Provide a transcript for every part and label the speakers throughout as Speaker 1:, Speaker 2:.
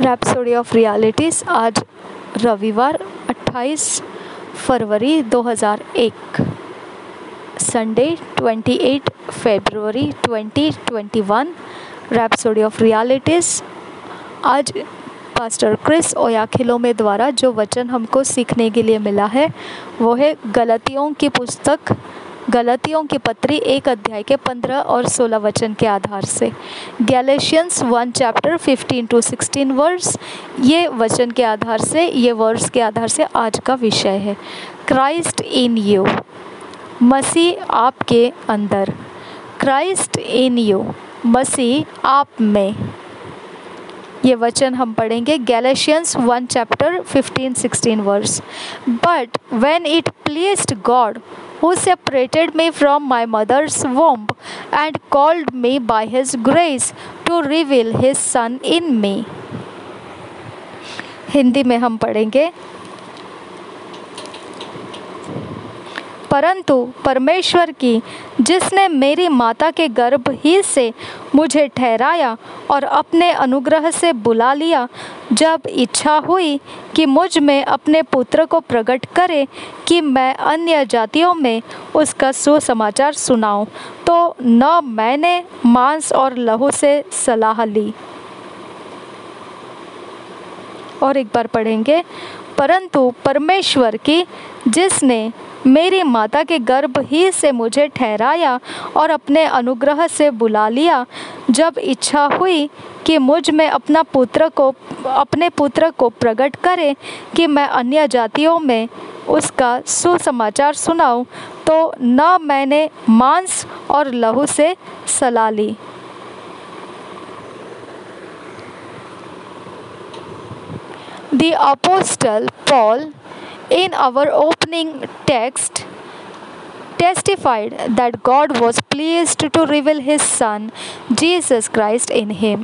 Speaker 1: Rhapsody of realities. आज रविवार 28 फरवरी 2001, Sunday 28 February 2021। Rhapsody of realities. आज पास्टर क्रिस ओयाखिलोमे द्वारा जो वचन हमको सीखने के लिए मिला है वो है गलतियों की पत्री 1 अध्याय के 15 और 16 वचन के आधार से। Galatians 1 chapter 15 to 16 verse. ये वचन के आधार से, ये वर्स के आधार से आज का विषय है क्राइस्ट इन यू, मसीह आपके अंदर। क्राइस्ट इन यू, मसीह आप में। ये वचन हम पढ़ेंगे Galatians 1 chapter 15-16 verse. But when it pleased God who separated me from my mother's womb and called me by his grace to reveal his son in me। Hindi में हम पढ़ेंगे, परंतु परमेश्वर की जिसने मेरी माता के गर्भ ही से मुझे ठहराया और अपने अनुग्रह से बुला लिया, जब इच्छा हुई कि मुझ में अपने पुत्र को प्रकट करे कि मैं अन्य जातियों में उसका सुसमाचार सुनाऊं, तो न मैंने मांस और लहू से सलाह ली। और एक बार पढ़ेंगे, परंतु परमेश्वर की जिसने मेरी माता के गर्भ ही से मुझे ठहराया और अपने अनुग्रह से बुला लिया, जब इच्छा हुई कि मुझ में अपने पुत्र को प्रकट करे कि मैं अन्य जातियों में उसका सुसमाचार सुनाऊं, तो न मैंने मांस और लहू से सलाह ली। The Apostle Paul, in our opening text, testified that God was pleased to reveal his son Jesus Christ in him।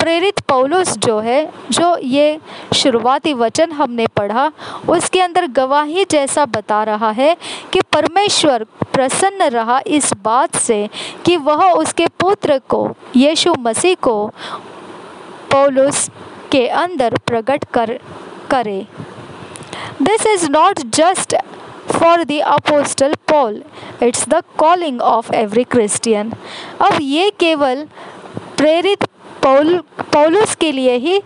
Speaker 1: प्रेरित पौलुस जो ये शुरुआती वचन हमने पढ़ा, उसके अंदर गवाही जैसा बता रहा है कि परमेश्वर प्रसन्न रहा इस बात से कि वह उसके पुत्र को, यीशु मसीह को पौलुस के अंदर प्रकट करे। This is not just for the apostle Paul, it's the calling of every Christian। अब ये केवल प्रेरित पौलुस के लिए ही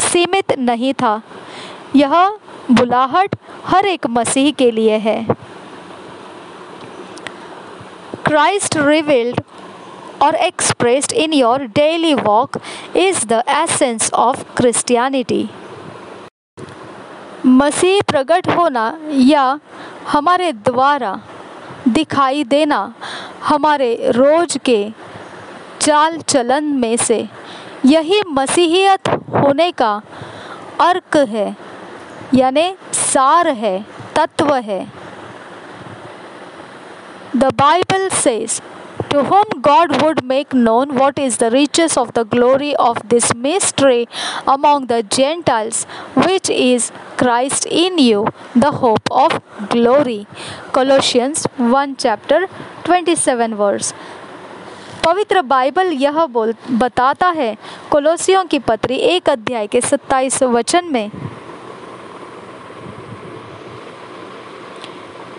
Speaker 1: सीमित नहीं था, यह बुलाहट हर एक मसीह के लिए है। Christ revealed or expressed in your daily walk is the essence of Christianity। मसीह प्रकट होना या हमारे द्वारा दिखाई देना हमारे रोज के चाल चलन में से, यही मसीहियत होने का अर्क है, यानी सार है, तत्व है। The Bible says, to whom God would make known what is the riches of the glory of this mystery among the Gentiles, which is Christ in you, the hope of glory। Colossians 1 chapter 27 verse। पवित्र Bible यह बताता है कोलोसियों की पत्री 1 अध्याय के 27 वचन में,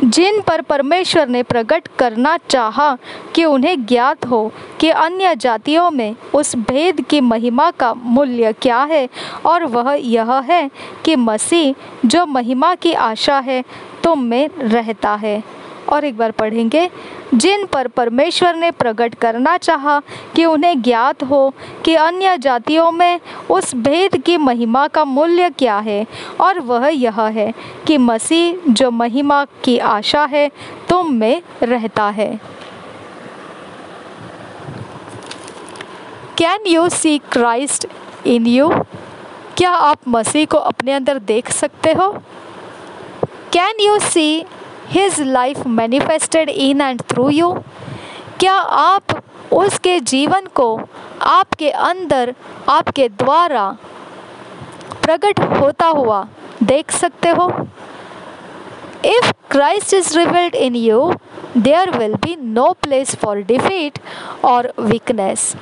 Speaker 1: जिन पर परमेश्वर ने प्रकट करना चाहा कि उन्हें ज्ञात हो कि अन्य जातियों में उस भेद की महिमा का मूल्य क्या है, और वह यह है कि मसीह जो महिमा की आशा है तुम में रहता है। और एक बार पढ़ेंगे, जिन पर परमेश्वर ने प्रकट करना चाहा कि उन्हें ज्ञात हो कि अन्य जातियों में उस भेद की महिमा का मूल्य क्या है, और वह यह है कि मसीह जो महिमा की आशा है तुम में रहता है। Can you see Christ in you? क्या आप मसीह को अपने अंदर देख सकते हो? Can you see His life manifested in and through you? क्या आप उसके जीवन को आपके अंदर, आपके द्वारा प्रकट होता हुआ देख सकते हो? If Christ is revealed in you, there will be no place for defeat or weakness।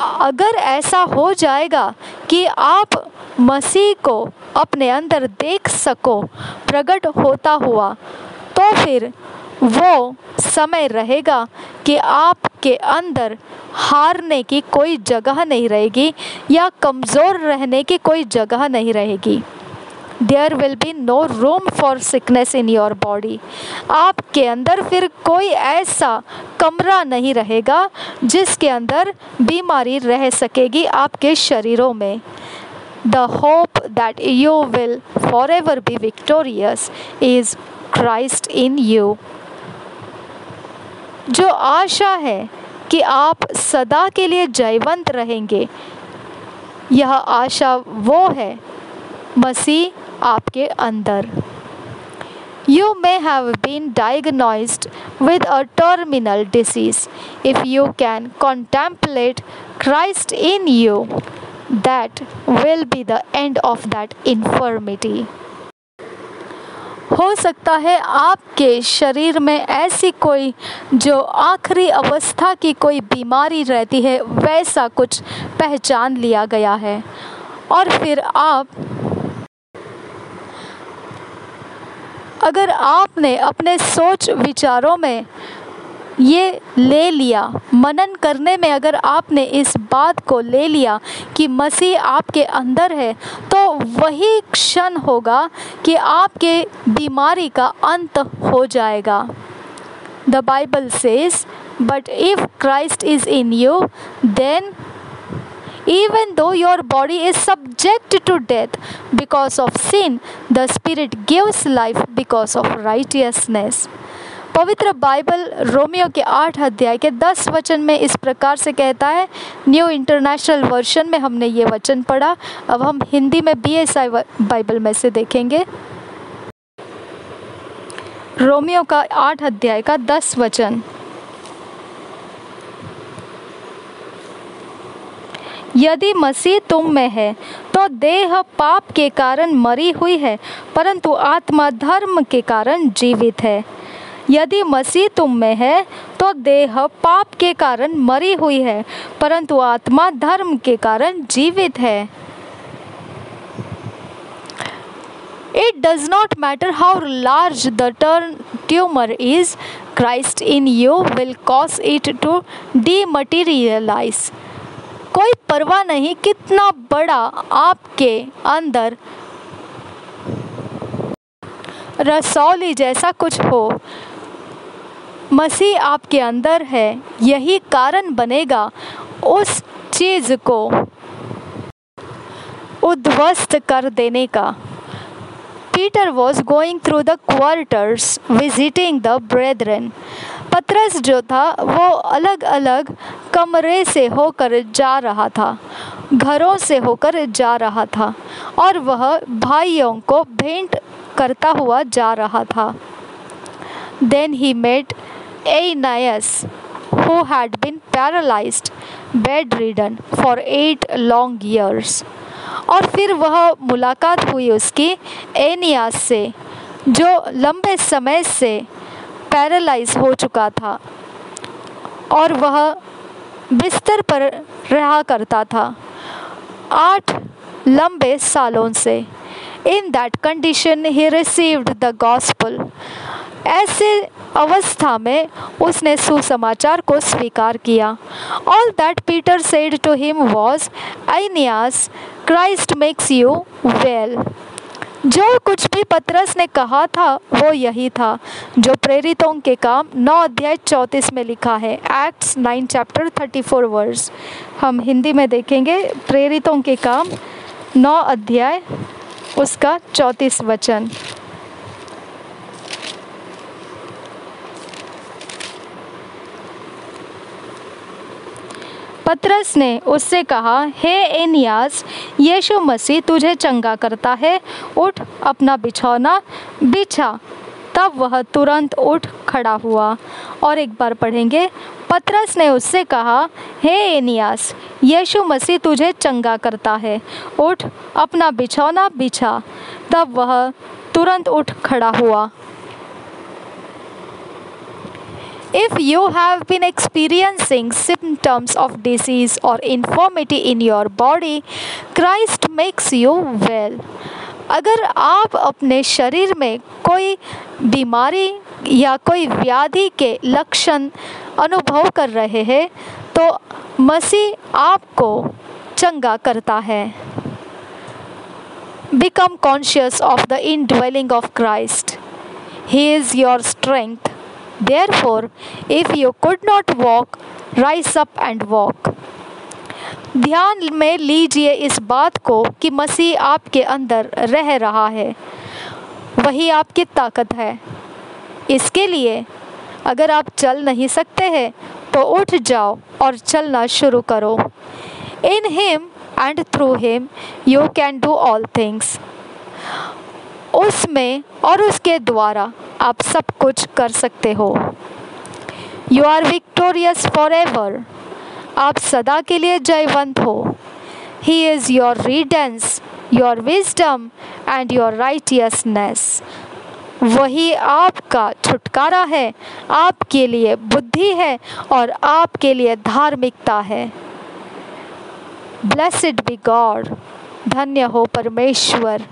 Speaker 1: अगर ऐसा हो जाएगा कि आप मसीह को अपने अंदर देख सको प्रकट होता हुआ, तो फिर वो समय रहेगा कि आपके अंदर हारने की कोई जगह नहीं रहेगी या कमज़ोर रहने की कोई जगह नहीं रहेगी। There will be no room for sickness in your body. आपके अंदर फिर कोई ऐसा कमरा नहीं रहेगा जिसके अंदर बीमारी रह सकेगी आपके शरीरों में। The hope that you will forever be victorious is Christ in you. जो आशा है कि आप सदा के लिए जयवंत रहेंगे, यह आशा वो है मसीह आपके अंदर। You may have been diagnosed with a terminal disease. If you can contemplate Christ in you, that will be the end of that infirmity. हो सकता है आपके शरीर में ऐसी कोई जो आखिरी अवस्था की कोई बीमारी रहती है, वैसा कुछ पहचान लिया गया है, और फिर अगर आपने अपने सोच विचारों में ये ले लिया, मनन करने में अगर आपने इस बात को ले लिया कि मसीह आपके अंदर है, तो वही क्षण होगा कि आपके बीमारी का अंत हो जाएगा। The Bible says, but if Christ is in you, then even though your body is subject to death because of sin, the Spirit gives life because of righteousness. पवित्र बाइबल रोमियो के 8 अध्याय के 10 वचन में इस प्रकार से कहता है। न्यू इंटरनेशनल वर्जन में हमने ये वचन पढ़ा। अब हम हिंदी में BSI बाइबल में से देखेंगे। रोमियो का 8 अध्याय का 10 वचन। यदि मसीह तुम में है तो देह पाप के कारण मरी हुई है, परंतु आत्मा धर्म के कारण जीवित है। यदि मसीह तुम में है तो देह पाप के कारण मरी हुई है, परंतु आत्मा धर्म के कारण जीवित है। It does not matter how large the tumor is, Christ in you will cause it to dematerialize. कोई परवाह नहीं कितना बड़ा आपके अंदर रसौली जैसा कुछ हो, मसीह आपके अंदर है, यही कारण बनेगा उस चीज को उद्ध्वस्त कर देने का। Peter was going through the quarters visiting the brethren. पतरस जो था वो अलग अलग कमरे से होकर जा रहा था, घरों से होकर जा रहा था, और वह भाइयों को भेंट करता हुआ जा रहा था। Then he met Aeneas, who had been paralyzed, bedridden for 8 long years. और फिर वह मुलाकात हुई उसकी एनियास से, जो लंबे समय से पैरालाइज हो चुका था और वह बिस्तर पर रहा करता था 8 लंबे सालों से। In that condition he received the gospel. ऐसे अवस्था में उसने सुसमाचार को स्वीकार किया। All that Peter said to him was, Aeneas, Christ makes you well. जो कुछ भी पतरस ने कहा था वो यही था जो प्रेरितों के काम 9 अध्याय 34 में लिखा है। Acts 9 chapter 34 verse। हम हिंदी में देखेंगे प्रेरितों के काम 9 अध्याय उसका 34 वचन। पतरस ने उससे कहा, हे एनियास, यीशु मसीह तुझे चंगा करता है, उठ अपना बिछौना बिछा। तब वह तुरंत उठ खड़ा हुआ। और एक बार पढ़ेंगे। पतरस ने उससे कहा, हे एनियास, यीशु मसीह तुझे चंगा करता है, उठ अपना बिछौना बिछा। तब वह तुरंत उठ खड़ा हुआ। If you have been experiencing symptoms of disease or infirmity in your body, Christ makes you well. अगर आप अपने शरीर में कोई बीमारी या कोई व्याधि के लक्षण अनुभव कर रहे हैं, तो मसीह आपको चंगा करता है. Become conscious of the indwelling of Christ. He is your strength. Therefore, if you could not walk, rise up and walk. ध्यान में लीजिए इस बात को कि मसीह आपके अंदर रह रहा है. वही आपकी ताकत है. इसके लिए अगर आप चल नहीं सकते हैं तो उठ जाओ और चलना शुरू करो. In him and through him you can do all things. उसमें और उसके द्वारा आप सब कुछ कर सकते हो. You are victorious forever. आप सदा के लिए जयवंत हो. He is your redence, your wisdom and your righteousness. वही आपका छुटकारा है, आपके लिए बुद्धि है और आपके लिए धार्मिकता है. Blessed be God. धन्य हो परमेश्वर.